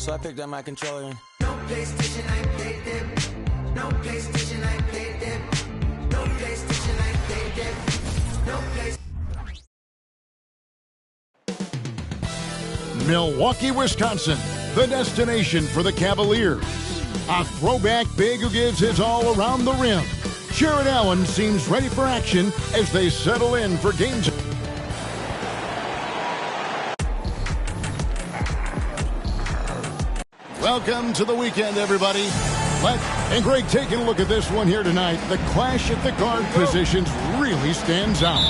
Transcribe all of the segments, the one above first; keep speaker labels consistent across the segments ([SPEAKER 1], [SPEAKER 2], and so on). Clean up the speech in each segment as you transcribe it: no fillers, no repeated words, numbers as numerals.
[SPEAKER 1] so I picked up my controller.
[SPEAKER 2] No PlayStation, I played them. No PlayStation, I played them. No PlayStation, I played them. No PlayStation.
[SPEAKER 3] Milwaukee, Wisconsin, the destination for the Cavaliers. A throwback big who gives his all around the rim. Jarrett Allen seems ready for action as they settle in for games. Welcome to the weekend, everybody. And Greg, taking a look at this one here tonight, the clash at the guard positions really stands out.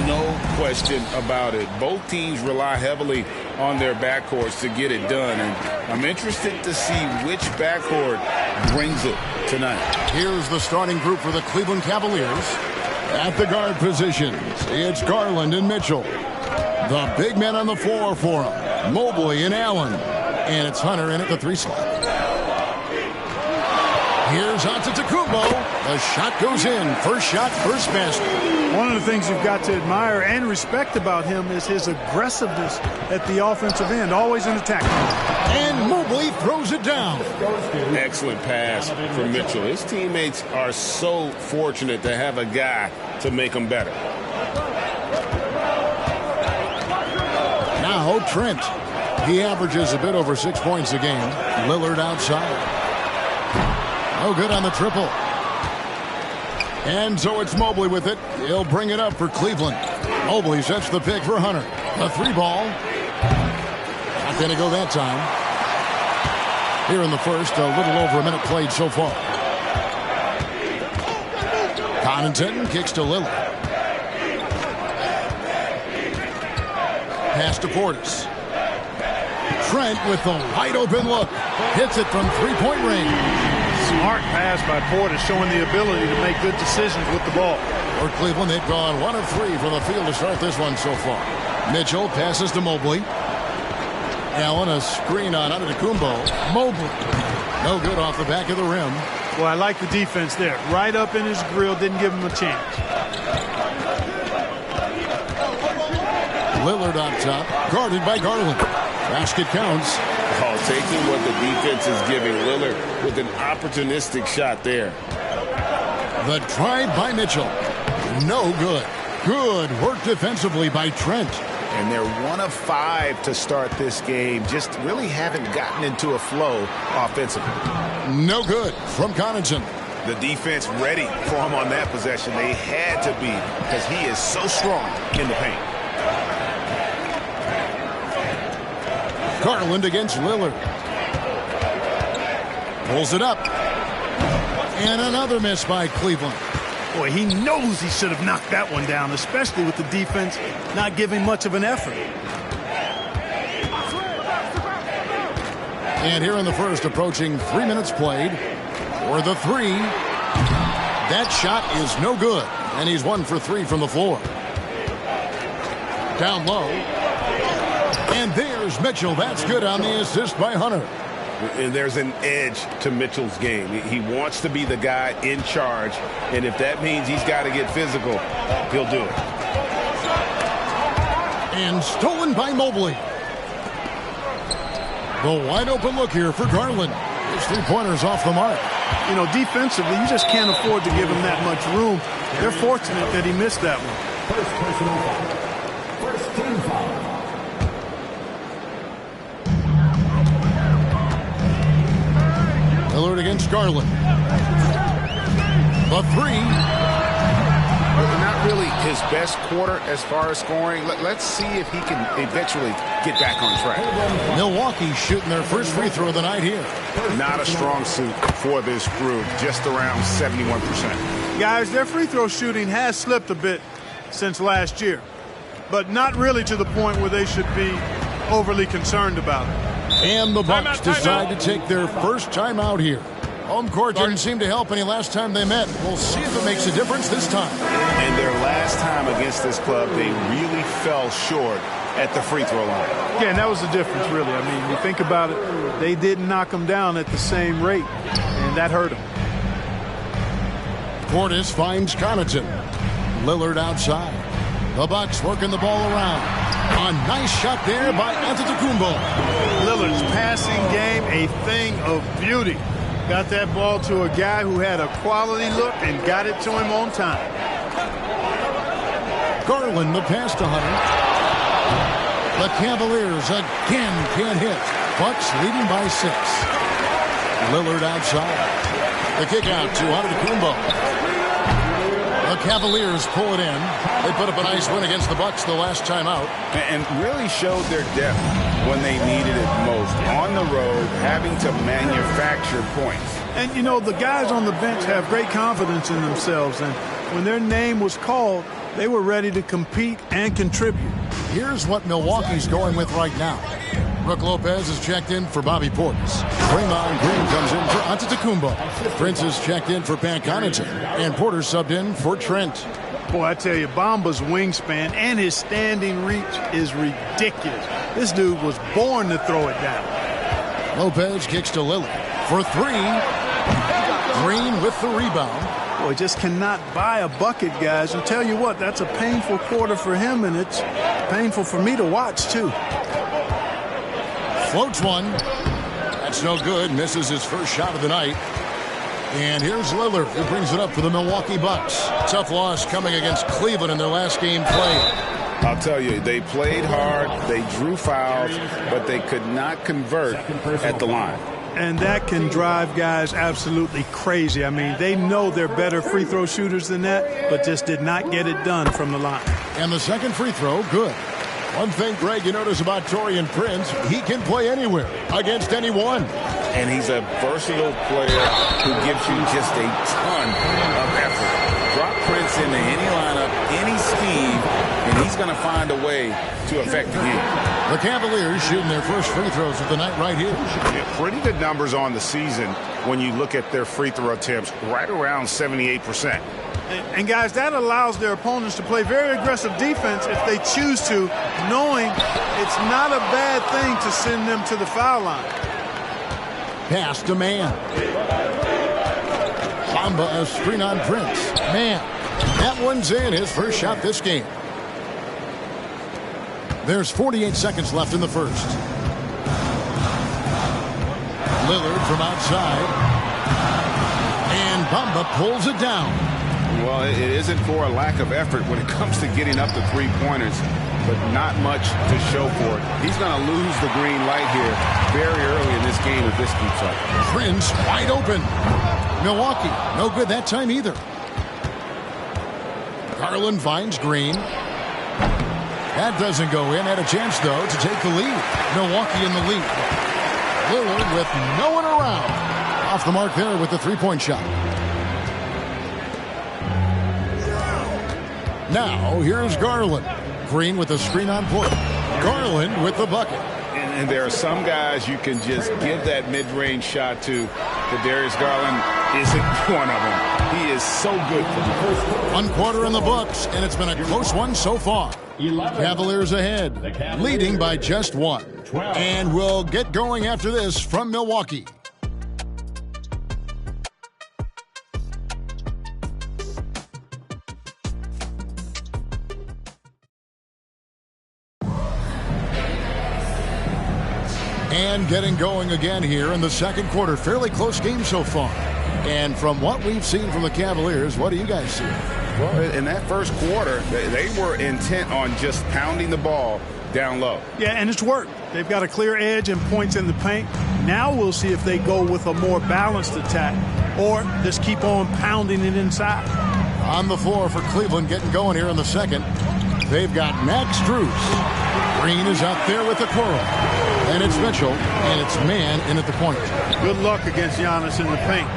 [SPEAKER 4] No question about it. Both teams rely heavily on their backcourts to get it done, and I'm interested to see which backcourt brings it tonight.
[SPEAKER 3] Here's the starting group for the Cleveland Cavaliers. At the guard positions, it's Garland and Mitchell. The big men on the floor for them, Mobley and Allen. And it's Hunter in at the 3 slot. Here's Antetokounmpo. The shot goes in. First shot, first basket.
[SPEAKER 5] One of the things you've got to admire and respect about him is his aggressiveness at the offensive end, always in attack.
[SPEAKER 3] And Mobley throws it down.
[SPEAKER 4] Excellent pass from Mitchell. His teammates are so fortunate to have a guy to make them better.
[SPEAKER 3] Now Trent. He averages a bit over 6 points a game. Lillard outside. No good on the triple. And so it's Mobley with it. He'll bring it up for Cleveland. Mobley sets the pick for Hunter. The 3 ball. Not going to go that time. Here in the first, a little over a minute played so far. Connaughton kicks to Lillard. Pass to Portis. Trent with the wide open look. Hits it from 3-point range.
[SPEAKER 5] Smart pass by Portis, showing the ability to make good decisions with the ball.
[SPEAKER 3] For Cleveland, they've gone 1 of 3 from the field to start this one so far. Mitchell passes to Mobley. Allen, a screen on Antetokounmpo. Mobley. No good off the back of the rim.
[SPEAKER 5] Well, I like the defense there. Right up in his grill, didn't give him a chance.
[SPEAKER 3] Lillard on top, guarded by Garland. Basket counts.
[SPEAKER 4] Oh, taking what the defense is giving Lillard with an opportunistic shot there.
[SPEAKER 3] The drive by Mitchell. No good. Good work defensively by Trent.
[SPEAKER 6] And they're 1 of 5 to start this game. Just really haven't gotten into a flow offensively.
[SPEAKER 3] No good from Connaughton.
[SPEAKER 6] The defense ready for him on that possession. They had to be because he is so strong in the paint.
[SPEAKER 3] Garland against Lillard. Pulls it up. And another miss by Cleveland.
[SPEAKER 5] Boy, he knows he should have knocked that one down, especially with the defense not giving much of an effort.
[SPEAKER 3] And here in the first, approaching 3 minutes played. For the 3. That shot is no good. And he's 1 for 3 from the floor. Down low. And there's Mitchell. That's good on the assist by Hunter.
[SPEAKER 4] And there's an edge to Mitchell's game. He wants to be the guy in charge. And if that means he's got to get physical, he'll do it.
[SPEAKER 3] And stolen by Mobley. The wide open look here for Garland. His 3-pointers off the mark.
[SPEAKER 5] You know, defensively, you just can't afford to give him that much room. They're fortunate that he missed that one.
[SPEAKER 7] First personal foul. First team foul.
[SPEAKER 3] Lillard against Garland. The 3.
[SPEAKER 6] Not really his best quarter as far as scoring. Let's see if he can eventually get back on track.
[SPEAKER 3] Milwaukee shooting their first free throw of the night here.
[SPEAKER 6] Not a strong suit for this group, just around 71%.
[SPEAKER 5] Guys, their free throw shooting has slipped a bit since last year, but not really to the point where they should be overly concerned about it.
[SPEAKER 3] And the Bucks decide to take their first time out here. Home court didn't seem to help any last time they met. We'll see if it makes a difference this time.
[SPEAKER 6] And their last time against this club, they really fell short at the free throw line.
[SPEAKER 5] Yeah, and that was the difference, really. I mean, you think about it, they didn't knock them down at the same rate, and that hurt them.
[SPEAKER 3] Portis finds Connaughton. Lillard outside. The Bucks working the ball around. A nice shot there by Antetokounmpo.
[SPEAKER 5] Lillard's passing game, a thing of beauty. Got that ball to a guy who had a quality look and got it to him on time.
[SPEAKER 3] Garland the pass to Hunter. The Cavaliers again can't hit. Bucks leading by 6. Lillard outside. The kick out to Antetokounmpo. The Cavaliers pull it in. They put up a nice win against the Bucks the last time out.
[SPEAKER 4] And really showed their depth when they needed it most. On the road, having to manufacture points.
[SPEAKER 5] And, you know, the guys on the bench have great confidence in themselves. And when their name was called, they were ready to compete and contribute.
[SPEAKER 3] Here's what Milwaukee's going with right now. Brook Lopez is checked in for Bobby Portis. Draymond Green comes in for Antetokounmpo. Prince is checked in for Pat Connaughton. And Porter subbed in for Trent.
[SPEAKER 5] Boy, I tell you, Bamba's wingspan and his standing reach is ridiculous. This dude was born to throw it down.
[SPEAKER 3] Lopez kicks to Lillard for 3. Green with the rebound.
[SPEAKER 5] Boy, just cannot buy a bucket, guys. And tell you what, that's a painful quarter for him, and it's painful for me to watch, too.
[SPEAKER 3] Floats one. That's no good. Misses his first shot of the night. And here's Lillard, who brings it up for the Milwaukee Bucks. Tough loss coming against Cleveland in their last game played.
[SPEAKER 4] I'll tell you, they played hard, they drew fouls, but they could not convert at the line.
[SPEAKER 5] And that can drive guys absolutely crazy. I mean, they know they're better free throw shooters than that, but just did not get it done from the line.
[SPEAKER 3] And the second free throw, good. One thing, Greg, you notice about Taurean Prince, he can play anywhere, against anyone.
[SPEAKER 4] And he's a versatile player who gives you just a ton of effort. Drop Prince into any lineup, any scheme, and he's going to find a way to affect the game.
[SPEAKER 3] The Cavaliers shooting their first free throws of the night right here.
[SPEAKER 6] Yeah, pretty good numbers on the season when you look at their free throw attempts, right around 78%.
[SPEAKER 5] And guys, that allows their opponents to play very aggressive defense if they choose to, knowing it's not a bad thing to send them to the foul line.
[SPEAKER 3] Pass to Mann. Bamba a screen on Prince. Mann. That one's in, his first shot this game. There's 48 seconds left in the first. Lillard from outside. And Bamba pulls it down.
[SPEAKER 6] Well, it isn't for a lack of effort when it comes to getting up to three-pointers, but not much to show for it. He's going to lose the green light here very early in this game if this keeps up.
[SPEAKER 3] Prince wide open. Milwaukee, no good that time either. Garland finds Green. That doesn't go in. Had a chance, though, to take the lead. Milwaukee in the lead. Lillard with no one around. Off the mark there with the three-point shot. Now, here's Garland. Green with the screen on Porter. Garland with the bucket.
[SPEAKER 4] And there are some guys you can just give that mid-range shot to. But Darius Garland isn't one of them. He is so good for them.
[SPEAKER 3] One quarter in the books, and it's been a close one so far. Cavaliers ahead, leading by just 1. And we'll get going after this from Milwaukee. And getting going again here in the second quarter. Fairly close game so far. And from what we've seen from the Cavaliers, what do you guys see?
[SPEAKER 4] Well, in that first quarter, they were intent on just pounding the ball down low.
[SPEAKER 5] Yeah, and it's worked. They've got a clear edge and points in the paint. Now we'll see if they go with a more balanced attack or just keep on pounding it inside.
[SPEAKER 3] On the floor for Cleveland getting going here in the second. They've got Max Strus. Green is out there with the Coral. And it's Mitchell, and it's Mann in at the point.
[SPEAKER 5] Good luck against Giannis in the paint.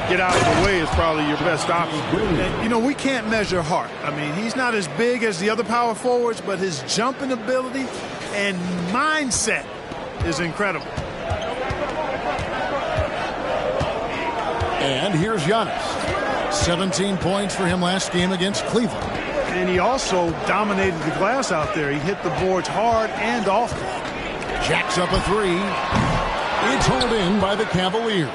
[SPEAKER 5] Get out of the way is probably your best option. And, you know, we can't measure Hart. I mean, he's not as big as the other power forwards, but his jumping ability and mindset is incredible.
[SPEAKER 3] And here's Giannis. 17 points for him last game against Cleveland.
[SPEAKER 5] And he also dominated the glass out there. He hit the boards hard and often.
[SPEAKER 3] Jacks up a three. It's hauled in by the Cavaliers.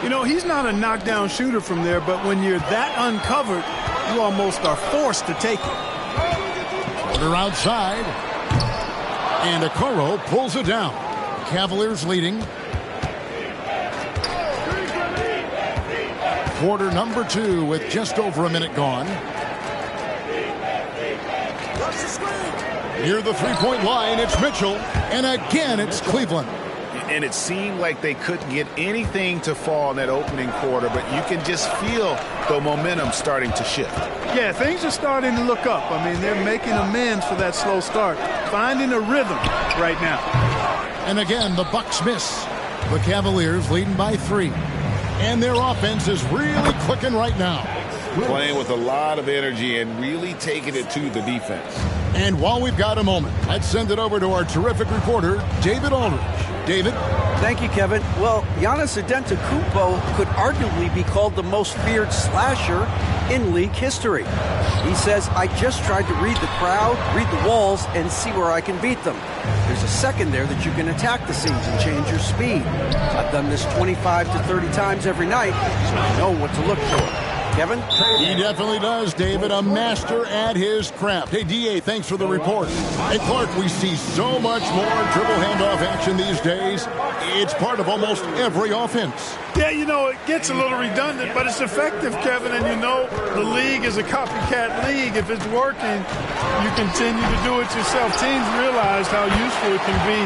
[SPEAKER 5] You know, he's not a knockdown shooter from there, but when you're that uncovered, you almost are forced to take it.
[SPEAKER 3] Porter outside. And Okoro pulls it down. Cavaliers leading. Quarter number 2 with just over a minute gone. Near the three-point line, it's Mitchell. And again, it's Cleveland.
[SPEAKER 6] And it seemed like they couldn't get anything to fall in that opening quarter, but you can just feel the momentum starting to shift.
[SPEAKER 5] Yeah, things are starting to look up. I mean, they're making amends for that slow start, finding a rhythm right now.
[SPEAKER 3] And again, the Bucks miss. The Cavaliers leading by 3. And their offense is really clicking right now.
[SPEAKER 6] Playing with a lot of energy and really taking it to the defense.
[SPEAKER 3] And while we've got a moment, let's send it over to our terrific reporter, David Aldridge. David?
[SPEAKER 1] Thank you, Kevin. Well, Giannis Antetokounmpo could arguably be called the most feared slasher in league history. He says, I just tried to read the crowd, read the walls, and see where I can beat them. There's a second there that you can attack the seams and change your speed. I've done this 25 to 30 times every night, so I know what to look for. Kevin?
[SPEAKER 3] He definitely does, David. A master at his craft. Hey, D.A., thanks for the report. Hey, Clark, we see so much more dribble handoff action these days. It's part of almost every offense.
[SPEAKER 5] Yeah, you know, it gets a little redundant, but it's effective, Kevin. And you know, the league is a copycat league. If it's working, you continue to do it yourself. Teams realize how useful it can be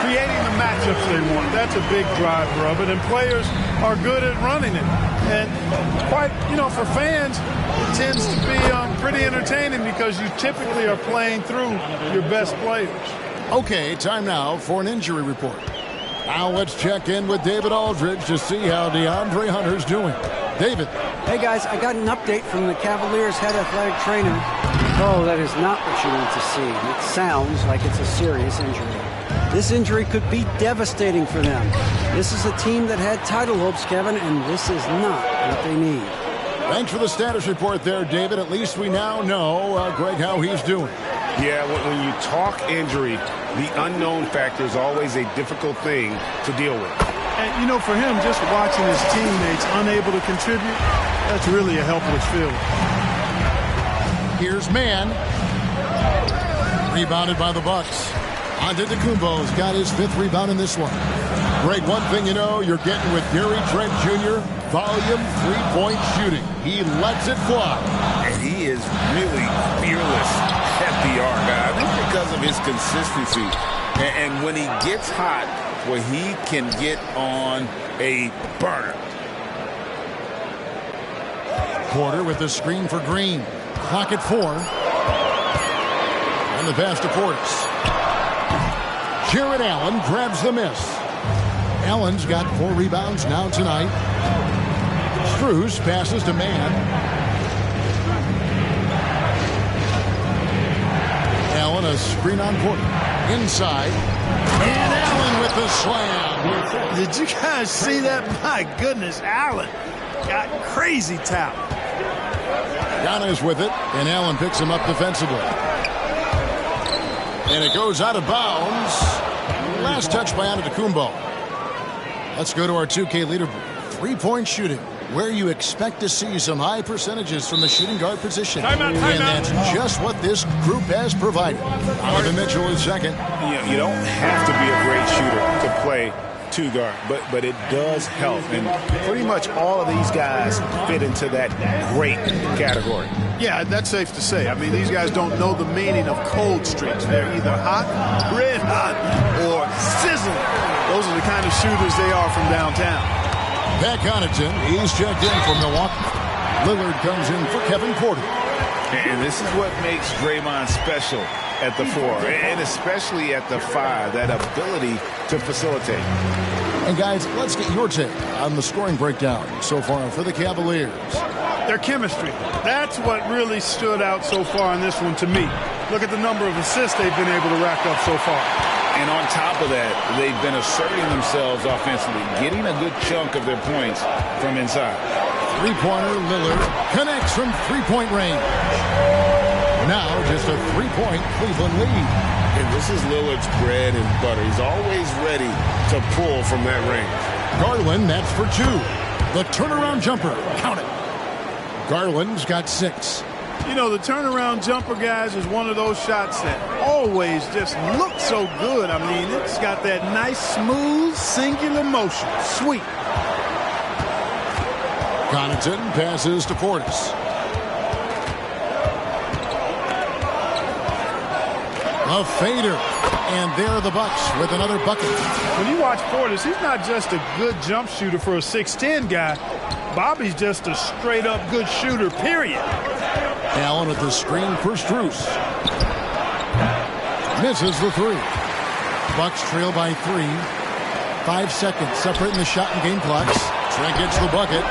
[SPEAKER 5] creating the matchups they want. That's a big driver of it. And players are good at running it. And quite, you know, for fans, it tends to be pretty entertaining because you typically are playing through your best players.
[SPEAKER 3] Okay, time now for an injury report. Now let's check in with David Aldridge to see how DeAndre Hunter's doing. David.
[SPEAKER 1] Hey, guys, I got an update from the Cavaliers head athletic trainer. Oh, that is not what you want to see. It sounds like it's a serious injury. This injury could be devastating for them. This is a team that had title hopes, Kevin, and this is not what they need.
[SPEAKER 3] Thanks for the status report there, David. At least we now know, Greg, how he's doing.
[SPEAKER 6] Yeah, when you talk injury, the unknown factor is always a difficult thing to deal with.
[SPEAKER 5] And, you know, for him, just watching his teammates unable to contribute, that's really a helpless feeling.
[SPEAKER 3] Here's Mann. Rebounded by the Bucks. Antetokounmpo's got his 5th rebound in this one. Greg, one thing you know, you're getting with Gary Trent Jr., volume 3-point shooting. He lets it fly.
[SPEAKER 4] And he is really fearless at the arc, I think because of his consistency. And when he gets hot, well, he can get on a burner.
[SPEAKER 3] Porter with the screen for Green. Clock at 4. And the pass to Portis. Jared Allen grabs the miss. Allen's got 4 rebounds now tonight. Strus passes to Mann. Allen a screen on Porter. Inside. And Allen with the slam.
[SPEAKER 5] Did you guys see that? My goodness, Allen got crazy talent.
[SPEAKER 3] Giannis with it, and Allen picks him up defensively. And it goes out of bounds. Last touch by Antetokounmpo. Let's go to our 2K leaderboard. 3-point shooting, where you expect to see some high percentages from the shooting guard position.
[SPEAKER 5] Timeout.
[SPEAKER 3] And that's just what this group has provided. Donovan Mitchell is second.
[SPEAKER 6] You don't have to be a great shooter to play 2 guard, but it does help. And pretty much all of these guys fit into that great category.
[SPEAKER 5] Yeah, that's safe to say. I mean, these guys don't know the meaning of cold streaks. They're either hot, red hot, or sizzling. Those are the kind of shooters they are from downtown.
[SPEAKER 3] Pat Connaughton, he's checked in for Milwaukee. Lillard comes in for Kevin Porter.
[SPEAKER 4] And this is what makes Draymond special at the 4, and especially at the 5, that ability to facilitate.
[SPEAKER 3] And guys, let's get your take on the scoring breakdown so far for the Cavaliers.
[SPEAKER 5] Their chemistry. That's what really stood out so far in this one to me. Look at the number of assists they've been able to rack up so far.
[SPEAKER 4] And on top of that, they've been asserting themselves offensively, getting a good chunk of their points from inside.
[SPEAKER 3] Three-pointer, Lillard connects from three-point range. Now just a 3-point Cleveland lead.
[SPEAKER 6] And this is Lillard's bread and butter. He's always ready to pull from that range.
[SPEAKER 3] Garland, that's for 2. The turnaround jumper, count it. Garland's got 6.
[SPEAKER 5] You know, the turnaround jumper, guys, is one of those shots that always just look so good. I mean, it's got that nice, smooth, singular motion. Sweet.
[SPEAKER 3] Connaughton passes to Portis. A fader. And there are the Bucks with another bucket.
[SPEAKER 5] When you watch Portis, he's not just a good jump shooter for a 6'10 guy. Bobby's just a straight-up good shooter, period.
[SPEAKER 3] Allen with the screen for Strus. Misses the three. Bucks trail by 3. 5 seconds separating the shot and game clocks. Trent gets the bucket.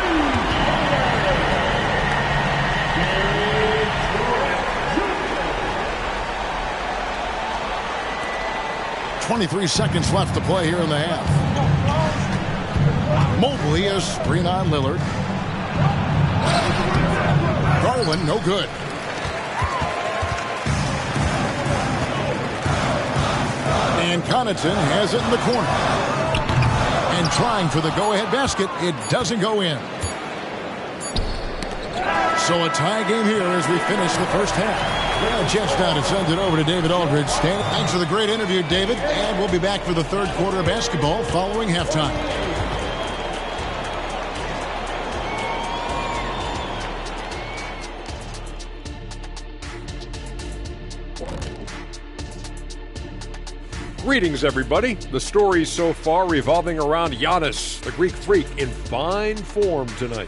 [SPEAKER 3] 23 seconds left to play here in the half. Mobley is screen on Lillard. Garland, no good. And Connaughton has it in the corner. And trying for the go-ahead basket. It doesn't go in. So a tie game here as we finish the first half. Well, just now to send it over to David Aldridge. Thanks for the great interview, David. And we'll be back for the third quarter of basketball following halftime.
[SPEAKER 8] Greetings, everybody. The stories so far revolving around Giannis, the Greek freak, in fine form tonight.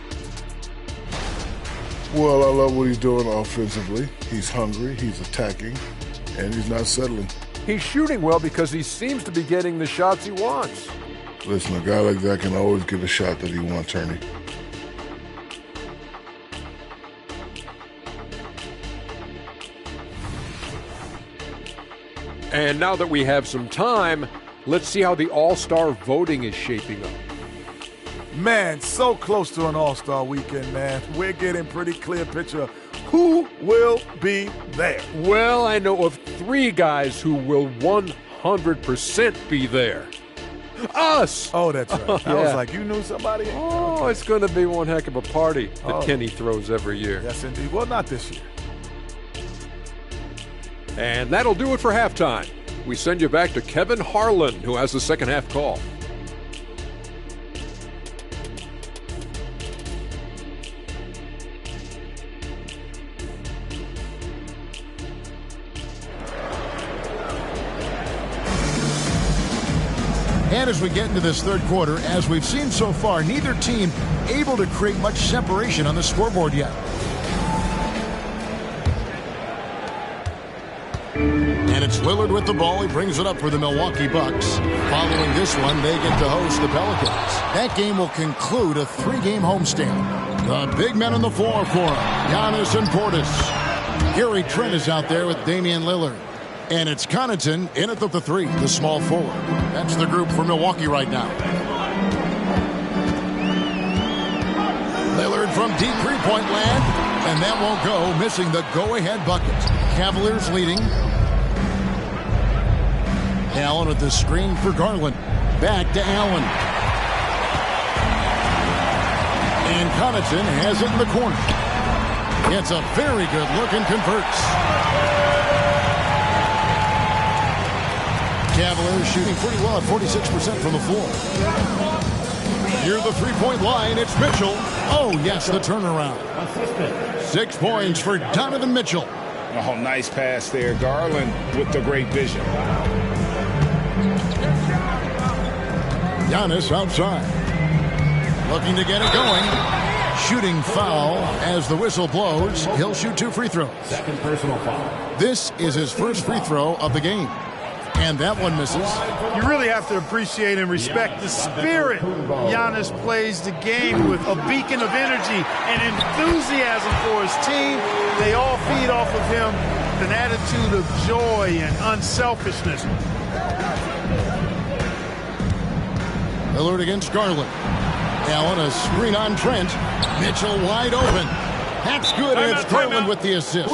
[SPEAKER 9] Well, I love what he's doing offensively. He's hungry, he's attacking, and he's not settling.
[SPEAKER 8] He's shooting well because he seems to be getting the shots he wants.
[SPEAKER 9] Listen, a guy like that can always get a shot that he wants, Ernie.
[SPEAKER 8] And now that we have some time, let's see how the All-Star voting is shaping up.
[SPEAKER 10] Man, so close to an All-Star weekend, man. We're getting pretty clear picture of who will be there.
[SPEAKER 8] Well, I know of 3 guys who will 100% be there. Us!
[SPEAKER 10] Oh, that's right.
[SPEAKER 8] Yeah.
[SPEAKER 10] I was like, you knew somebody?
[SPEAKER 8] Oh, it's going to be one heck of a party that Kenny throws every year.
[SPEAKER 10] Yes, indeed. Well, not this year.
[SPEAKER 8] And that'll do it for halftime. We send you back to Kevin Harlan, who has the second half call.
[SPEAKER 3] And as we get into this third quarter, as we've seen so far, neither team able to create much separation on the scoreboard yet. And it's Lillard with the ball. He brings it up for the Milwaukee Bucks. Following this one, they get to host the Pelicans. That game will conclude a 3-game homestand. The big men on the floor for him, Giannis and Portis. Gary Trent is out there with Damian Lillard. And it's Connaughton in at the 3, the small forward. That's the group for Milwaukee right now. Lillard from deep three-point land. And that won't go, missing the go-ahead bucket. Cavaliers leading. Allen with the screen for Garland. Back to Allen. And Connaughton has it in the corner. It's a very good look and converts. Cavaliers shooting pretty well at 46% from the floor. Near the three-point line, it's Mitchell. Oh, yes, the turnaround. 6 points for Donovan Mitchell.
[SPEAKER 4] Oh, nice pass there. Garland with the great vision.
[SPEAKER 3] Giannis outside. Looking to get it going. Shooting foul as the whistle blows. He'll shoot 2 free throws.
[SPEAKER 7] Second personal foul.
[SPEAKER 3] This is his first free throw of the game. And that one misses.
[SPEAKER 5] You really have to appreciate and respect the spirit Giannis plays the game with, a beacon of energy and enthusiasm for his team. They all feed off of him, an attitude of joy and unselfishness.
[SPEAKER 3] Lillard against Garland. Allen, a screen on Trent. Mitchell wide open. That's good, and it's Garland with the assist.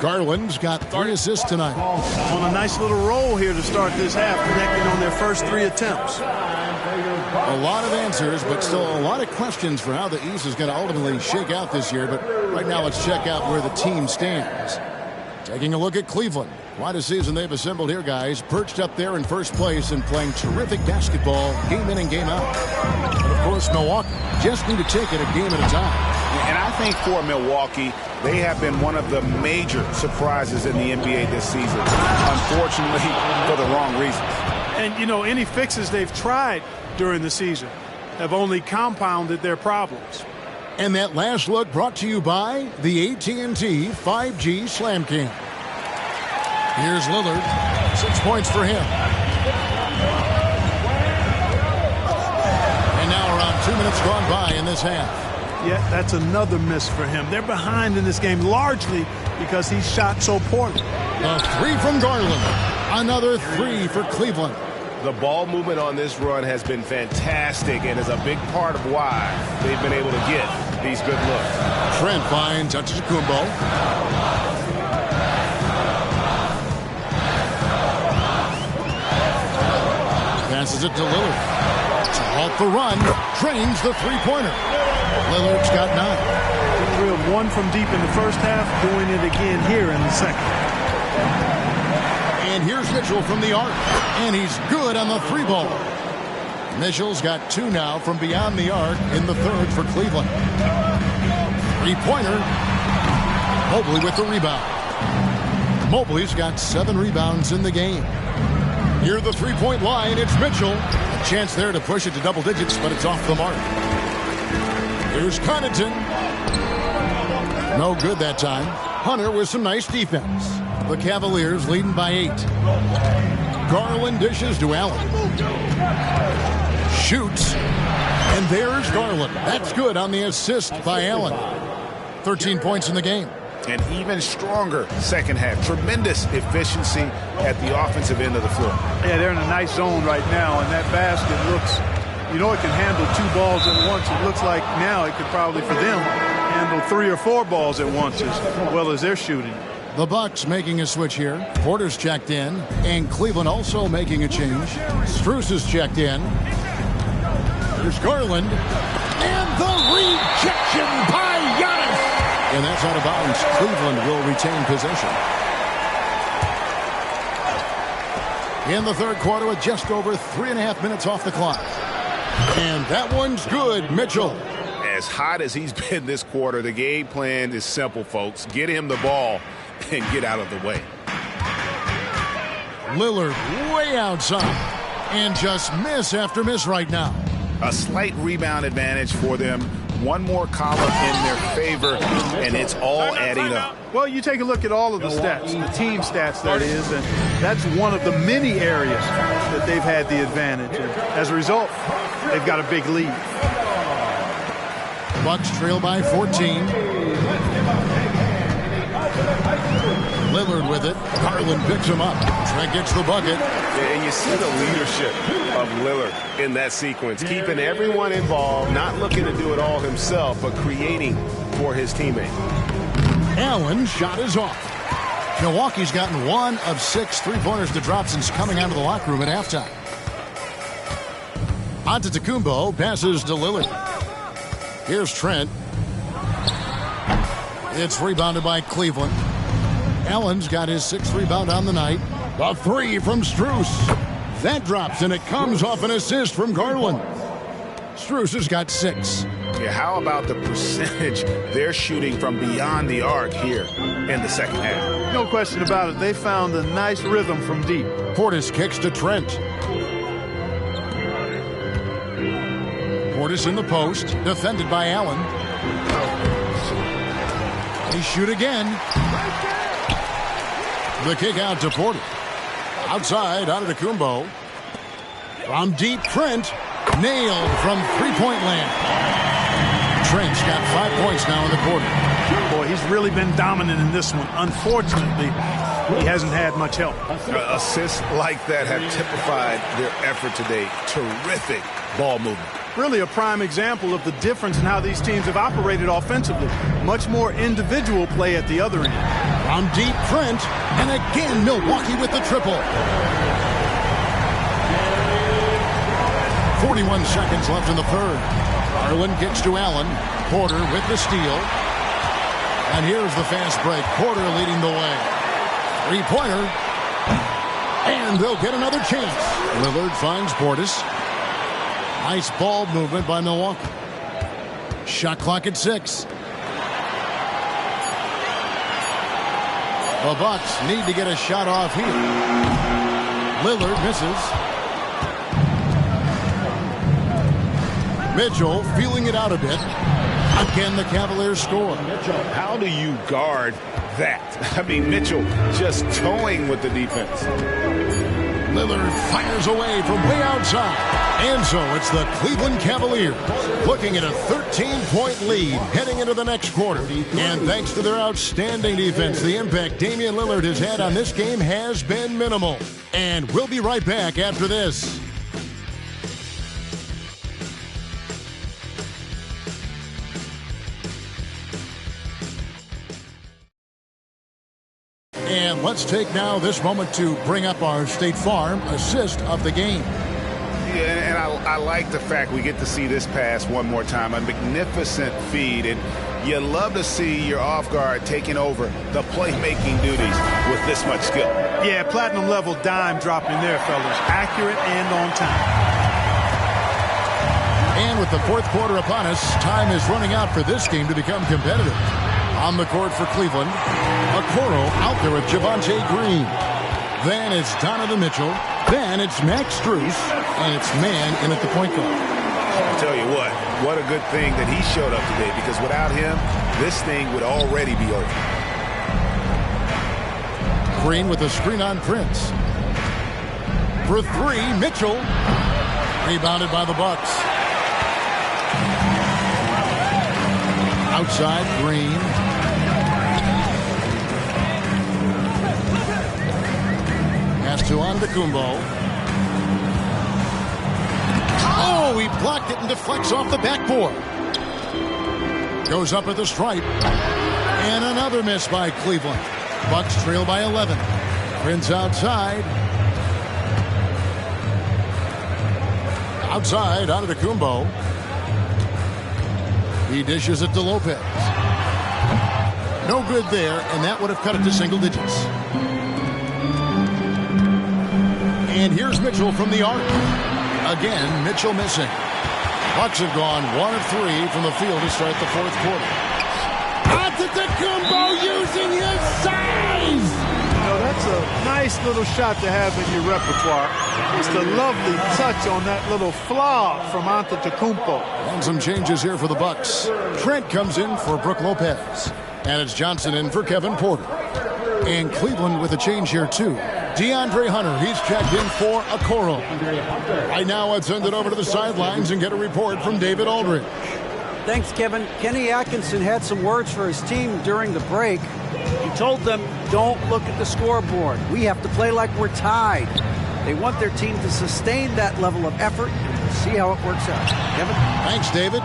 [SPEAKER 3] Garland's got 3 assists tonight.
[SPEAKER 5] On a nice little roll here to start this half, connecting on their first 3 attempts.
[SPEAKER 3] A lot of answers, but still a lot of questions for how the East is going to ultimately shake out this year. But right now, let's check out where the team stands. Taking a look at Cleveland. Quite a season they've assembled here, guys. Perched up there in first place and playing terrific basketball game in and game out. And of course, Milwaukee just need to take it a game at a time.
[SPEAKER 6] And I think for Milwaukee, they have been one of the major surprises in the NBA this season. Unfortunately, for the wrong reasons.
[SPEAKER 5] And, you know, any fixes they've tried during the season have only compounded their problems.
[SPEAKER 3] And that last look brought to you by the AT&T 5G Slam Cam. Here's Lillard. 6 points for him. And now around 2 minutes gone by in this half.
[SPEAKER 5] Yeah, that's another miss for him. They're behind in this game largely because he shot so poorly.
[SPEAKER 3] A 3 from Garland. Another 3 for Cleveland.
[SPEAKER 11] The ball movement on this run has been fantastic and is a big part of why they've been able to get these good looks.
[SPEAKER 3] Trent finds Antetokounmpo. Passes it to Lillard. To halt the run. Drains the three-pointer. Lillard's got 9.
[SPEAKER 5] He drilled 1 from deep in the first half, doing it again here in the second.
[SPEAKER 3] And here's Mitchell from the arc. And he's good on the 3-ball. Mitchell's got 2 now from beyond the arc in the third for Cleveland. 3-pointer. Mobley with the rebound. Mobley's got 7 rebounds in the game. Near the 3-point line, it's Mitchell. A chance there to push it to double digits, but it's off the mark. Here's Connaughton. No good that time. Hunter with some nice defense. The Cavaliers leading by 8. Garland dishes to Allen. Shoots. And there's Garland. That's good on the assist by Allen. 13 points in the game.
[SPEAKER 6] And even stronger second half. Tremendous efficiency at the offensive end of the floor.
[SPEAKER 5] Yeah, they're in a nice zone right now, and that basket looks, you know, it can handle 2 balls at once. It looks like now it could probably, for them, handle 3 or 4 balls at once as well as they're shooting.
[SPEAKER 3] The Bucks making a switch here. Porter's checked in, and Cleveland also making a change. Strus is checked in. There's Garland, and the rejection by Giannis. And that's out of bounds. Cleveland will retain possession. In the third quarter with just over 3.5 minutes off the clock. And that one's good, Mitchell.
[SPEAKER 11] As hot as he's been this quarter, the game plan is simple, folks. Get him the ball and get out of the way.
[SPEAKER 3] Lillard way outside and just miss after miss right now.
[SPEAKER 6] A slight rebound advantage for them. One more column in their favor, and it's all adding up.
[SPEAKER 5] Well, you take a look at all of the stats, the team stats, that is, and that's one of the many areas that they've had the advantage. And as a result, they've got a big lead.
[SPEAKER 3] Bucks trail by 14. Lillard with it. Garland picks him up. Trent gets the bucket.
[SPEAKER 11] And you see the leadership of Lillard in that sequence, keeping everyone involved, not looking to do it all himself, but creating for his teammate.
[SPEAKER 3] Allen shot is off. Milwaukee's gotten 1 of 6 3-pointers to drop since coming out of the locker room at halftime. Antetokounmpo passes to Lillard. Here's Trent. It's rebounded by Cleveland. Allen's got his 6th rebound on the night. A 3 from Strus. That drops, and it comes off an assist from Garland. Strus has got 6.
[SPEAKER 6] Yeah, how about the percentage they're shooting from beyond the arc here in the second half?
[SPEAKER 5] No question about it. They found a nice rhythm from deep.
[SPEAKER 3] Portis kicks to Trent. Portis in the post, defended by Allen. They shoot again. The kick out to Porter. Outside, Antetokounmpo. From deep, Trent. Nailed from three-point land. Trent's got 5 points now in the quarter.
[SPEAKER 5] Boy, he's really been dominant in this one. Unfortunately, he hasn't had much help.
[SPEAKER 11] Assists like that have typified their effort today. Terrific ball movement.
[SPEAKER 5] Really a prime example of the difference in how these teams have operated offensively. Much more individual play at the other end.
[SPEAKER 3] From deep, Trent. And again, Milwaukee with the triple. 41 seconds left in the third. Garland kicks to Allen. Porter with the steal. And here's the fast break. Porter leading the way. Three-pointer. And they'll get another chance. Lillard finds Portis. Nice ball movement by Milwaukee. Shot clock at 6. The Bucks need to get a shot off here. Lillard misses. Mitchell feeling it out a bit. Again, the Cavaliers score.
[SPEAKER 11] How do you guard that? I mean, Mitchell just toying with the defense.
[SPEAKER 3] Lillard fires away from way outside. And so it's the Cleveland Cavaliers looking at a 13-point lead heading into the next quarter. And thanks to their outstanding defense, the impact Damian Lillard has had on this game has been minimal. And we'll be right back after this. And let's take now this moment to bring up our State Farm assist of the game.
[SPEAKER 11] Yeah, and I like the fact we get to see this pass one more time. A magnificent feed, and you love to see your off guard taking over the playmaking duties with this much skill.
[SPEAKER 5] Yeah, platinum level dime dropping there, fellas. Accurate and on time.
[SPEAKER 3] And with the fourth quarter upon us, time is running out for this game to become competitive. On the court for Cleveland, Okoro out there with Javonte Green. Then it's Donovan Mitchell. Then it's Max Strus. And it's man in at the point guard.
[SPEAKER 11] I'll tell you what a good thing that he showed up today, because without him, this thing would already be over.
[SPEAKER 3] Green with a screen on Prince. For three, Mitchell. Rebounded by the Bucks. Outside, Green. Pass to Antetokounmpo. Oh, he blocked it and deflects off the backboard. Goes up at the stripe. And another miss by Cleveland. Bucks trail by 11. Prince outside. Outside, Antetokounmpo. He dishes it to Lopez. No good there, and that would have cut it to single digits. And here's Mitchell from the arc. Again, Mitchell missing. Bucks have gone 1 of 3 from the field to start the fourth quarter. Antetokounmpo using his size!
[SPEAKER 5] That's a nice little shot to have in your repertoire. Just a lovely touch on that little flaw from Antetokounmpo.
[SPEAKER 3] And some changes here for the Bucks. Trent comes in for Brook Lopez. And it's Johnson in for Kevin Porter. And Cleveland with a change here, too. DeAndre Hunter, he's checked in for Okoro. Right now, I'd send it over to the sidelines and get a report from David Aldridge.
[SPEAKER 1] Thanks, Kevin. Kenny Atkinson had some words for his team during the break. He told them, don't look at the scoreboard. We have to play like we're tied. They want their team to sustain that level of effort, and we'll see how it works out. Kevin?
[SPEAKER 3] Thanks, David.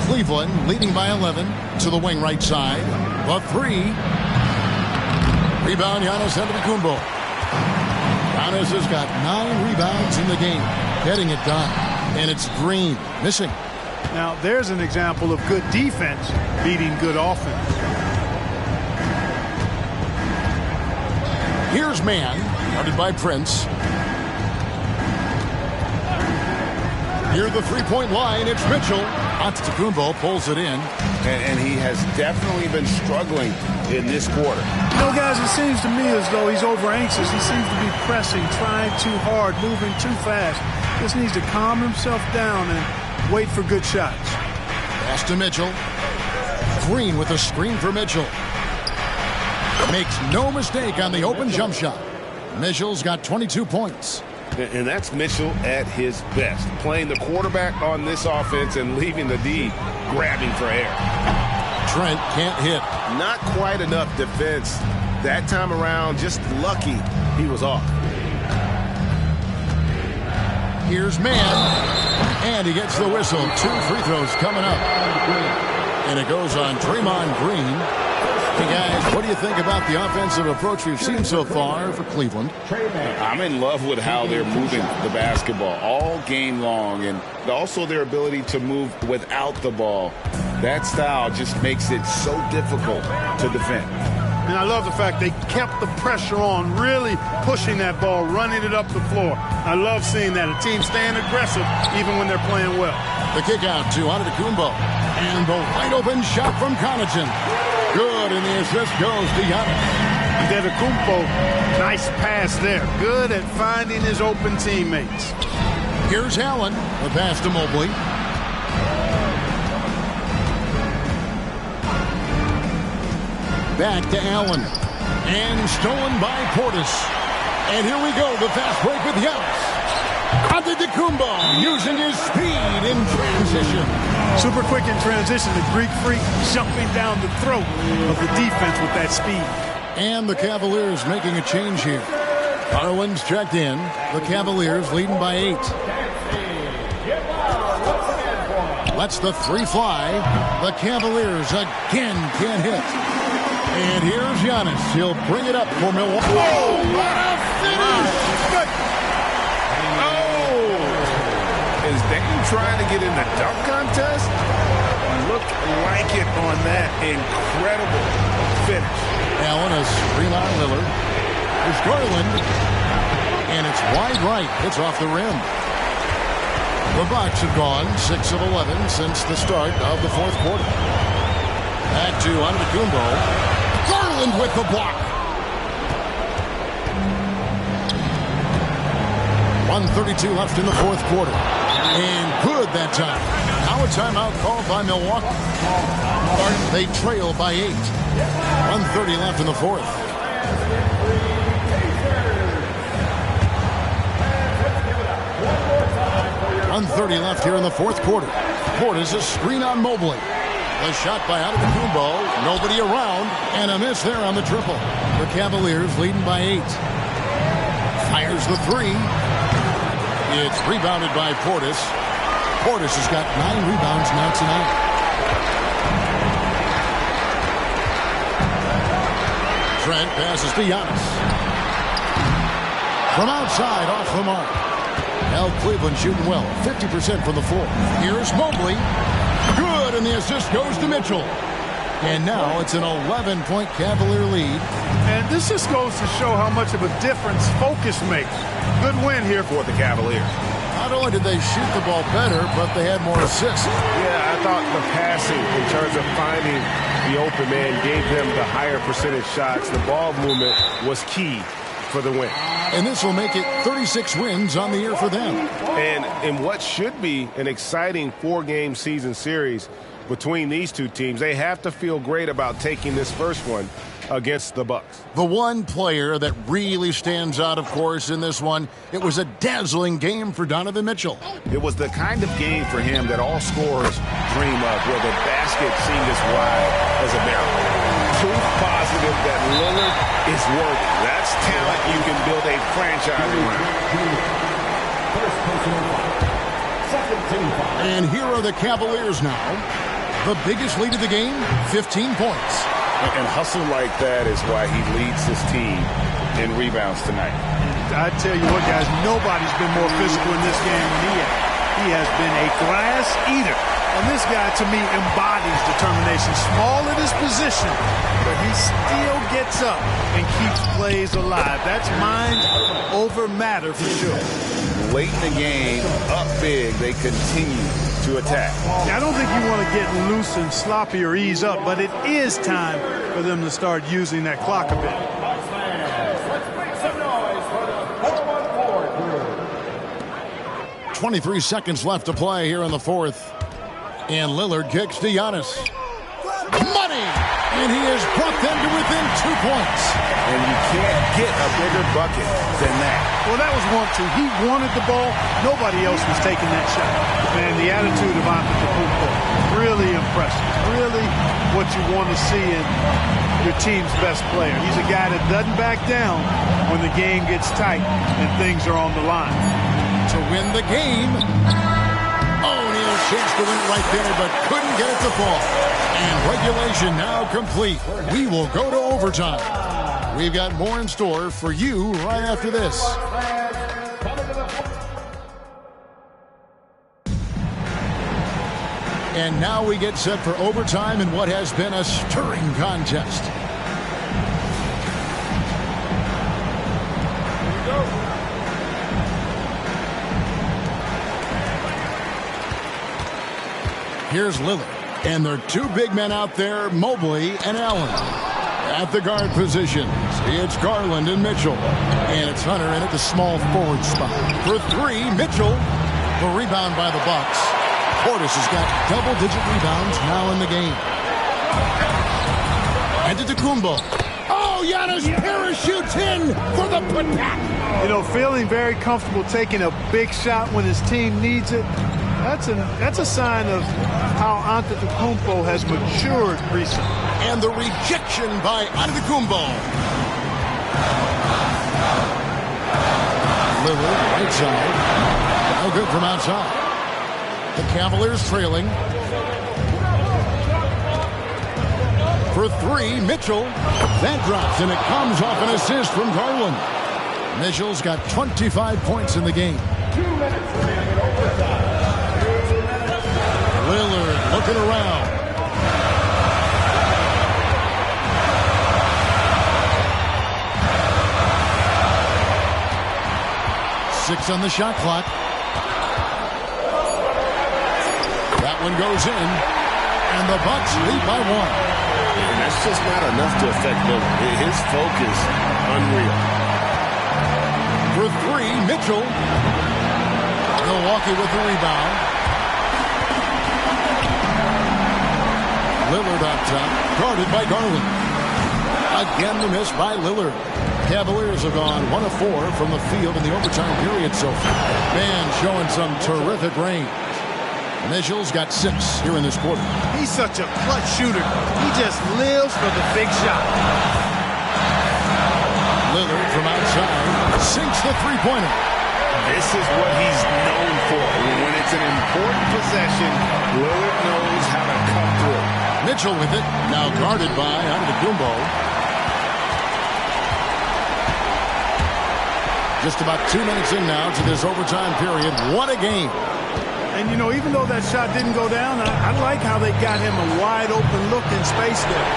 [SPEAKER 3] Cleveland leading by 11 to the wing right side. The three. Rebound, Giannis Antetokounmpo. Giannis has got 9 rebounds in the game, getting it done. And it's Green missing.
[SPEAKER 5] Now, there's an example of good defense beating good offense.
[SPEAKER 3] Here's man, guarded by Prince. Near the three-point line, it's Mitchell. Antetokounmpo pulls it in.
[SPEAKER 11] And he has definitely been struggling in this quarter.
[SPEAKER 5] You know, guys, it seems to me as though he's over-anxious. He seems to be pressing, trying too hard, moving too fast. Just needs to calm himself down and wait for good shots.
[SPEAKER 3] Pass to Mitchell. Green with a screen for Mitchell. Makes no mistake on the open jump shot. Mitchell's got 22 points.
[SPEAKER 11] And that's Mitchell at his best. Playing the quarterback on this offense and leaving the D grabbing for air.
[SPEAKER 3] Trent can't hit.
[SPEAKER 11] Not quite enough defense that time around. Just lucky he was off.
[SPEAKER 3] Here's man. And he gets the whistle. 2 free throws coming up. And it goes on Draymond Green. Hey guys, what do you think about the offensive approach we've seen so far for Cleveland?
[SPEAKER 4] I'm in love with how they're moving the basketball all game long, and also their ability to move without the ball. That style just makes it so difficult to defend.
[SPEAKER 5] And I love the fact they kept the pressure on, really pushing that ball, running it up the floor. I love seeing that. A team staying aggressive even when they're playing well.
[SPEAKER 3] The kick out to Antetokounmpo. And the wide open shot from Connaughton. Good, and the assist goes to Giannis.
[SPEAKER 5] Antetokounmpo, nice pass there. Good at finding his open teammates.
[SPEAKER 3] Here's Allen. The pass to Mobley. Back to Allen. And stolen by Portis. And here we go, the fast break with Giannis. Antetokounmpo using his speed in transition.
[SPEAKER 5] Super quick in transition. The Greek freak jumping down the throat of the defense with that speed.
[SPEAKER 3] And the Cavaliers making a change here. Garland's checked in. The Cavaliers leading by 8. Lets the 3 fly. The Cavaliers again can't hit. And here's Giannis. He'll bring it up for Milwaukee. Oh, what a finish!
[SPEAKER 11] Is Dame trying to get in the dunk contest? Look like it on that incredible finish.
[SPEAKER 3] Allen, a screen on Lillard. There's Garland. And it's wide right. It's off the rim. The Bucks have gone 6 of 11 since the start of the fourth quarter. Back to Antetokounmpo. Garland with the block. 1:32 left in the fourth quarter. And good that time. Now a timeout called by Milwaukee. They trail by 8. 1:30 left in the fourth. .130 left here in the fourth quarter. Portis a screen on Mobley. The shot by Antetokounmpo. Nobody around. And a miss there on the triple. The Cavaliers leading by 8. Fires the 3. It's rebounded by Portis. Portis has got 9 rebounds now tonight. Trent passes to Giannis. From outside, off the mark. Now Cleveland shooting well, 50% from the floor. Here's Mobley. Good, and the assist goes to Mitchell. And now it's an 11-point Cavalier lead.
[SPEAKER 5] And this just goes to show how much of a difference focus makes. Good win here for the Cavaliers.
[SPEAKER 3] Not only did they shoot the ball better, but they had more assists.
[SPEAKER 6] Yeah, I thought the passing in terms of finding the open man gave them the higher percentage shots. The ball movement was key for the win.
[SPEAKER 3] And this will make it 36 wins on the year for them.
[SPEAKER 6] And in what should be an exciting 4-game season series between these two teams, they have to feel great about taking this first one against the Bucks.
[SPEAKER 3] The one player that really stands out, of course, in this one, it was a dazzling game for Donovan Mitchell.
[SPEAKER 11] It was the kind of game for him that all scorers dream of, where the basket seemed as wide as a barrel. Proof positive that Lillard is working. That's talent you can build a franchise around.
[SPEAKER 3] And here are the Cavaliers now. The biggest lead of the game, 15 points.
[SPEAKER 4] And hustle like that is why he leads his team in rebounds tonight.
[SPEAKER 5] I tell you what, guys, nobody's been more physical in this game than he has. He has been a glass eater. And this guy, to me, embodies determination. Small at his position, but he still gets up and keeps plays alive. That's mind over matter for sure.
[SPEAKER 4] Late in the game, up big, they continue to attack.
[SPEAKER 5] I don't think you want to get loose and sloppy or ease up, but it is time for them to start using that clock a bit.
[SPEAKER 7] Let's make some noise for the 4-1-4 crew.
[SPEAKER 3] 23 seconds left to play here in the fourth. And Lillard kicks to Giannis. Money! And he has brought them to within 2 points.
[SPEAKER 11] And you can't get a bigger bucket than that.
[SPEAKER 5] Well, that was 1-2. He wanted the ball. Nobody else was taking that shot. Man, the attitude of Antetokounmpo, really impressive. Really what you want to see in your team's best player. He's a guy that doesn't back down when the game gets tight and things are on the line.
[SPEAKER 3] To win the game. Oh, and he'll chance to win it right there, but couldn't get it to fall. And regulation now complete. We will go to overtime. We've got more in store for you right after this. And now we get set for overtime in what has been a stirring contest. Here's Lillard. And there are two big men out there, Mobley and Allen. At the guard positions, it's Garland and Mitchell. And it's Hunter in at the small forward spot. For three, Mitchell. The rebound by the Bucks. Portis has got double-digit rebounds now in the game. Antetokounmpo. Oh, Giannis parachutes in for the putback.
[SPEAKER 5] You know, feeling very comfortable taking a big shot when his team needs it. That's a sign of how Antetokounmpo has matured recently.
[SPEAKER 3] And the rejection by Antetokounmpo. Lillard, right side. No good from outside. The Cavaliers trailing. For three, Mitchell. That drops, and it comes off an assist from Garland. Mitchell's got 25 points in the game.
[SPEAKER 7] 2 minutes remaining in overtime.
[SPEAKER 3] Lillard looking around. Six on the shot clock. That one goes in, and the Bucks lead by one.
[SPEAKER 12] And that's just not enough to affect Lillard. His focus, unreal.
[SPEAKER 3] For three, Mitchell. Milwaukee with the rebound. Lillard up top, guarded by Garland. Again the miss by Lillard. Cavaliers have gone 1 of 4 from the field in the overtime period so far. Man showing some terrific range. Mitchell's got 6 here in this quarter.
[SPEAKER 5] He's such a clutch shooter. He just lives for the big shot.
[SPEAKER 3] Lillard from outside sinks the three-pointer.
[SPEAKER 11] This is what he's known for. When it's an important possession, Lillard knows how to come through.
[SPEAKER 3] Mitchell with it, now guarded by Antetokounmpo. Just about 2 minutes in now to this overtime period. What a game.
[SPEAKER 5] And, you know, even though that shot didn't go down, I like how they got him a wide-open look in space there.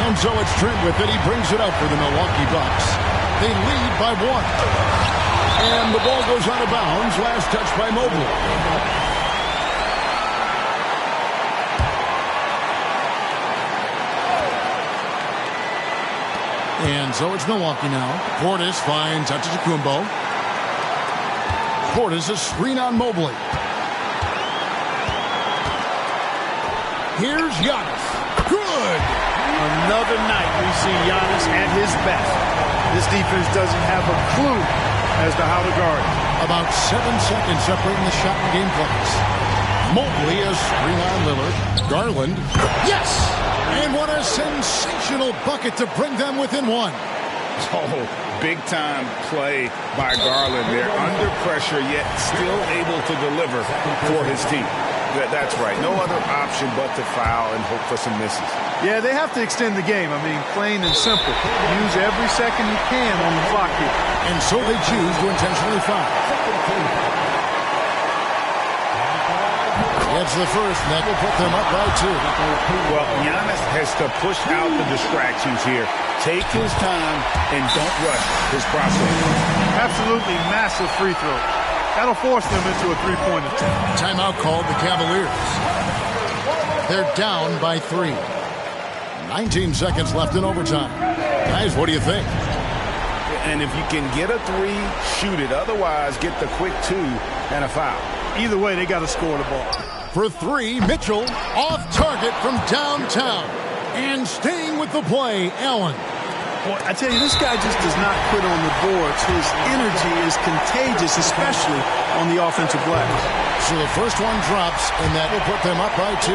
[SPEAKER 3] And so it's Trent with it. He brings it up for the Milwaukee Bucks. They lead by 1. And the ball goes out of bounds. Last touch by Mobley. And so it's Milwaukee now. Portis finds Antetokounmpo. Portis a screen on Mobley. Here's Giannis. Good.
[SPEAKER 5] Another night we see Giannis at his best. This defense doesn't have a clue as to how to guard.
[SPEAKER 3] About 7 seconds separating the shot and game clocks. Mobley a screen on Lillard. Garland. Yes! And what a sensational bucket to bring them within 1.
[SPEAKER 11] Oh, big-time play by Garland there. Under pressure, yet still able to deliver for his team. That's right. No other option but to foul and hope for some misses.
[SPEAKER 5] Yeah, they have to extend the game. I mean, plain and simple. Use every second you can on the clock here.
[SPEAKER 3] And so they choose to intentionally foul. It's the first, and that will put them up by 2.
[SPEAKER 11] Well, Giannis has to push out the distractions here. Take his time and don't rush his process.
[SPEAKER 5] Absolutely massive free throw. That'll force them into a three-point attempt.
[SPEAKER 3] Timeout called the Cavaliers. They're down by 3. 19 seconds left in overtime. Guys, what do you think?
[SPEAKER 11] And if you can get a 3, shoot it. Otherwise, get the quick 2 and a foul.
[SPEAKER 5] Either way, they got to score the ball.
[SPEAKER 3] For 3, Mitchell off target from downtown. And staying with the play, Allen.
[SPEAKER 5] Boy, I tell you, this guy just does not quit on the boards. His energy is contagious, especially on the offensive glass.
[SPEAKER 3] So the first one drops, and that will put them up by 2.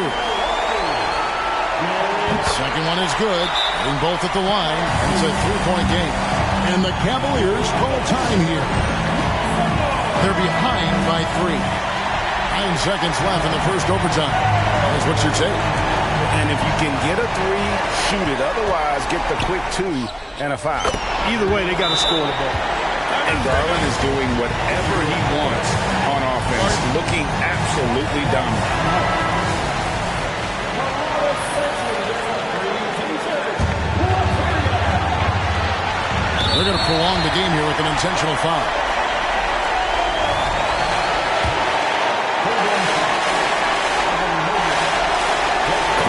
[SPEAKER 3] Second one is good. Getting both at the line. It's a 3-point game. And the Cavaliers call time here. They're behind by 3. 9 seconds left in the first overtime. That's what you take.
[SPEAKER 11] And if you can get a three, shoot it. Otherwise, get the quick 2 and a foul.
[SPEAKER 5] Either way, they got to score the ball.
[SPEAKER 4] And Garland is doing whatever he wants on offense, looking absolutely dominant.
[SPEAKER 3] They're going to prolong the game here with an intentional foul.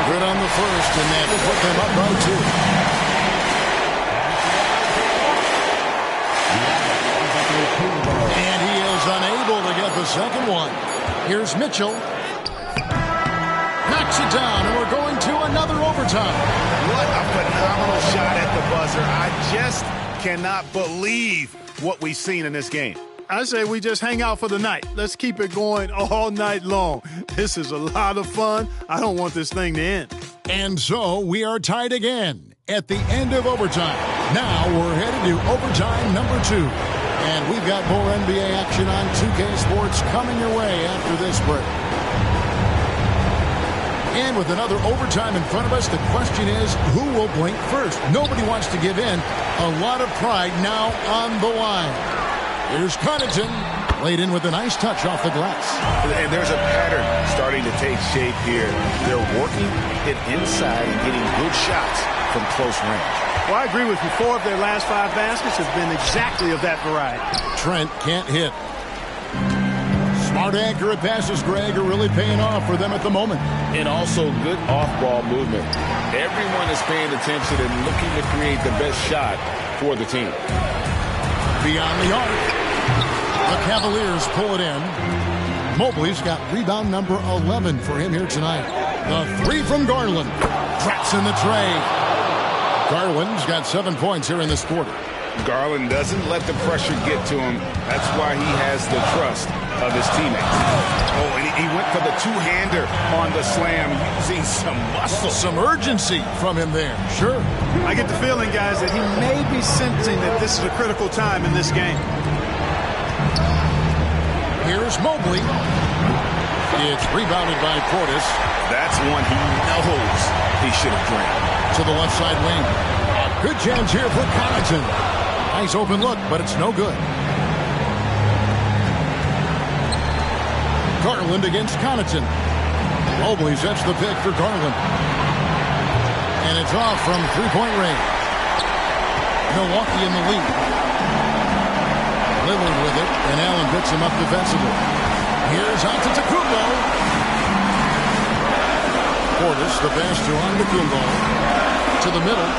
[SPEAKER 3] Good on the first, and that will put them up by 2. And he is unable to get the second one. Here's Mitchell. Knocks it down, and we're going to another overtime.
[SPEAKER 11] What a phenomenal shot at the buzzer. I just cannot believe what we've seen in this game.
[SPEAKER 5] I say we just hang out for the night. Let's keep it going all night long. This is a lot of fun. I don't want this thing to end.
[SPEAKER 3] And so we are tied again at the end of overtime. Now we're headed to overtime number 2. And we've got more NBA action on 2K Sports coming your way after this break. And with another overtime in front of us, the question is, who will blink first? Nobody wants to give in. A lot of pride now on the line. Here's Connaughton, laid in with a nice touch off the glass.
[SPEAKER 11] And there's a pattern starting to take shape here. They're working it inside and getting good shots from close range.
[SPEAKER 5] Well, I agree with you. 4 of their last 5 baskets have been exactly of that variety.
[SPEAKER 3] Trent can't hit. Smart, accurate passes, Greg, are really paying off for them at the moment.
[SPEAKER 4] And also good off-ball movement. Everyone is paying attention and looking to create the best shot for the team.
[SPEAKER 3] Beyond the arc. The Cavaliers pull it in. Mobley's got rebound number 11 for him here tonight. The 3 from Garland. Traps in the tray. Garland's got 7 points here in this quarter.
[SPEAKER 11] Garland doesn't let the pressure get to him. That's why he has the trust of his teammates. Oh, and he went for the two-hander on the slam, using some muscle.
[SPEAKER 3] Some urgency from him there, sure.
[SPEAKER 5] I get the feeling, guys, that he may be sensing that this is a critical time in this game.
[SPEAKER 3] Here's Mobley. It's rebounded by Portis.
[SPEAKER 11] That's one he knows he should have drained.
[SPEAKER 3] To the left side wing. Good chance here for Connaughton. Nice open look, but it's no good. Garland against Connaughton. Mobley sets the pick for Garland. And it's off from three-point range. Milwaukee in the lead. Lillard with it, and Allen picks him up defensively. Here's Antetokounmpo. Portis, the pass to Antetokounmpo. To the middle.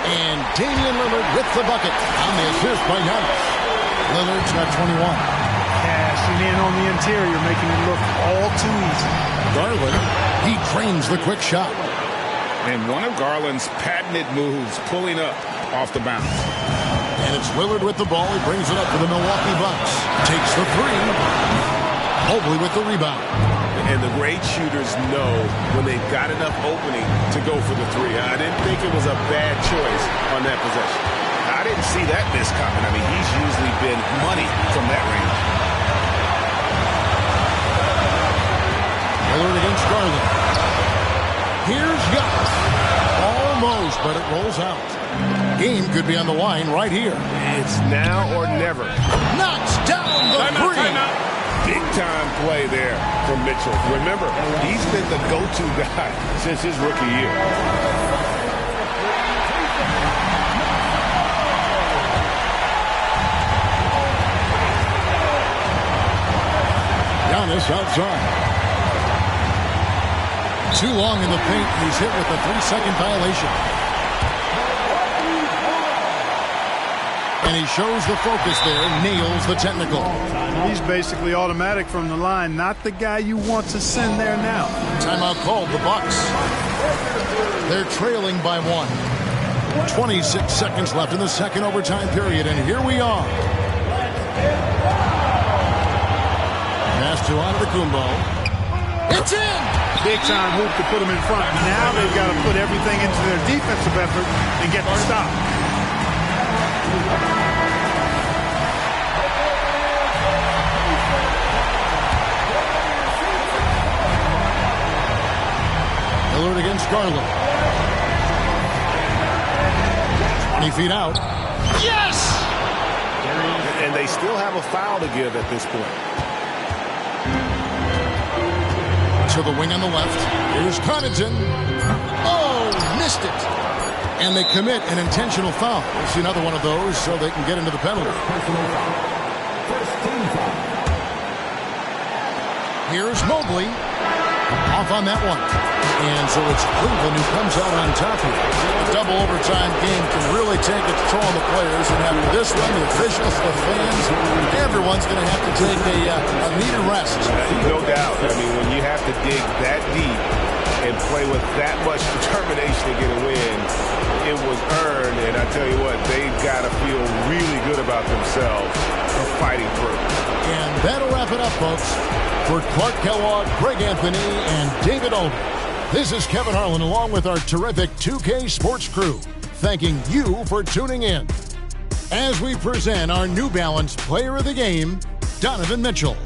[SPEAKER 3] And Damian Lillard with the bucket on the assist by Giannis. Lillard's got 21.
[SPEAKER 5] Cashing in on the interior, making it look all too easy.
[SPEAKER 3] Garland, he drains the quick shot.
[SPEAKER 4] And one of Garland's patented moves, pulling up off the bounce.
[SPEAKER 3] And it's Lillard with the ball. He brings it up for the Milwaukee Bucks. Takes the 3. Mobley with the rebound.
[SPEAKER 12] And the great shooters know when they've got enough opening to go for the 3. I didn't think it was a bad choice on that possession.
[SPEAKER 11] I didn't see that miss coming. I mean, he's usually been money from that range.
[SPEAKER 3] Lillard against Garland. Here's Giannis. Almost, but it rolls out. Game could be on the line right here.
[SPEAKER 12] It's now or never.
[SPEAKER 3] Knocks down the 3.
[SPEAKER 11] Big-time play there from Mitchell. Remember, he's been the go-to guy since his rookie year.
[SPEAKER 3] Giannis outside. Too long in the paint. He's hit with a 3-second violation. And he shows the focus there, nails the technical.
[SPEAKER 5] He's basically automatic from the line, not the guy you want to send there now.
[SPEAKER 3] Timeout called, the Bucks. They're trailing by 1. 26 seconds left in the second overtime period, and here we are. Pass to Antetokounmpo. It's in!
[SPEAKER 5] Big time hoop to put them in front. Now they've got to put everything into their defensive effort and get the stop.
[SPEAKER 3] Carlin. 20 feet out.
[SPEAKER 1] Yes!
[SPEAKER 6] And they still have a foul to give at this point.
[SPEAKER 3] To the wing on the left. Here's Connaughton. Oh, missed it. And they commit an intentional foul. We'll see another one of those so they can get into the penalty. Here's Mobley. Off on that one. And so it's Cleveland who comes out on top here. A double overtime game can really take its toll on the players. And after this one, the officials, the fans, everyone's going to have to take a needed rest.
[SPEAKER 6] No doubt. I mean, when you have to dig that deep and play with that much determination to get a win, it was earned. And I tell you what, they've got to feel really good about themselves for fighting through.
[SPEAKER 3] And that'll wrap it up, folks. For Clark Kellogg, Greg Anthony, and David Olden, this is Kevin Harlan along with our terrific 2K Sports crew, thanking you for tuning in as we present our New Balance Player of the Game, Donovan Mitchell.